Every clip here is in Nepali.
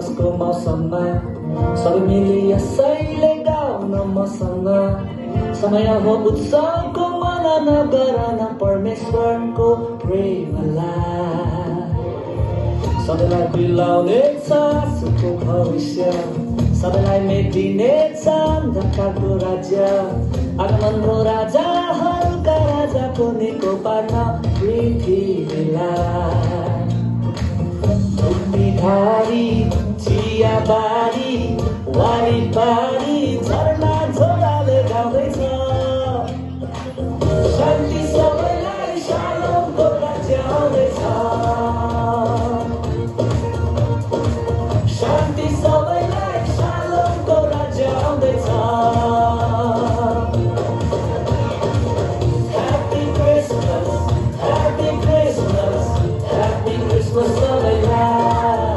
क्रिसमसको मौसममा सबै मिली यसैले गाउन मसँग समय हो उत्सवको मनन गरन परमेश्वरको प्रेमलाई सबैलाई बिलाउनेछ सुखको भविष्य सबैलाई मेटिनेछ अन्धकारको राज्य आगमनको राजाहरूका राजाको निको पार्न पृथ्वीलाई धुम्मीधारी चियाबारी वारिपारी झरना झोडाले गाउँदैछ शान्ति सबैलाई शालोमको राज्य आउँदैछ शान्ति सबैलाई शालोमको राज्य आउँदैछ Happy Christmas, Happy Christmas, Happy Christmas सबैलाई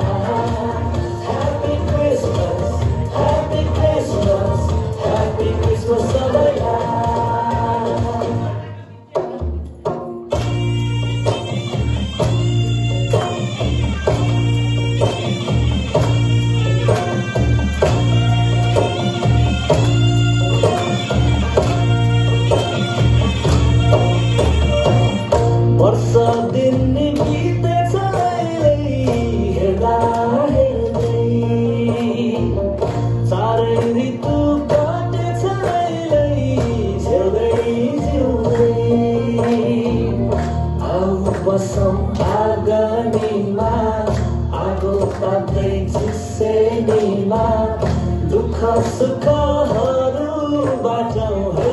Happy Christmas, Happy Christmas, Happy Christmas सबैलाई वर्ष दिन बितेछ अहिले हेर्दा हेर्दै चारै ऋतु कटेछ अहिले जिउँदै जिउँदै आऊ बसौँ आँगनीमा आगो ताप्दै चिसेनीमा दुःख सुखहरू बाटौँ है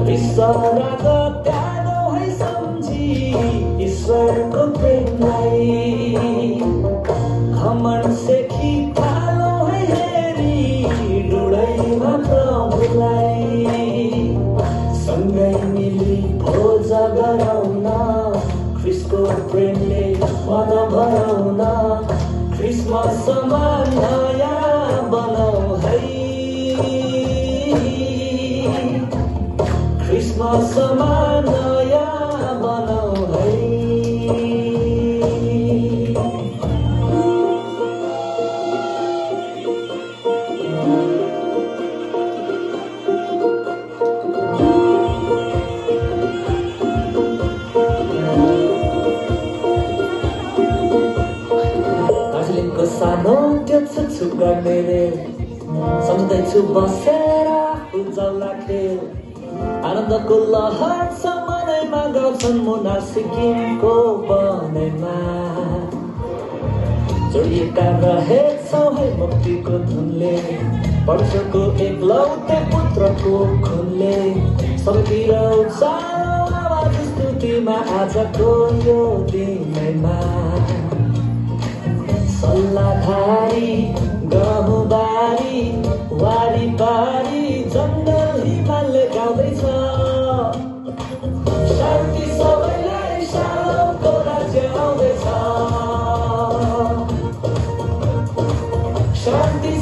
रिसराको त्यागौँ है सम्झी ईश्वरको प्रेमलाई घमण्ड सेखी थालौँ है हेरी डुडैमा प्रभुलाई सँगै मिली भोज गराउन ख्रिस्टको प्रेमले मन भराउन क्रिसमसमा नयाँ बनाऊ है क्रिसमसमा नयाँ बनाऊ है दार्जिलिङको सानो त्यो छुच्छु गर्ने रेल सम्झ्दैछु बसेर उज्याउला खेल आनन्दको लहर छ मनैमा गाउँछन् मुना सिक्किमको बनैमा जोडिएका रहेछौँ है मुक्तिको धुनले परमेश्वरको एकलौटे पुत्रको खुनले सबैतिर उचालौँ आवाज स्तुतिमा आजको यो दिनैमा सल्लाधारी गहुँबारी वारिपारी जङ्गल हिमालले गाउँदैछ शान्ति सबैलाई शालोमको राज्य आउँदैछ शान्ति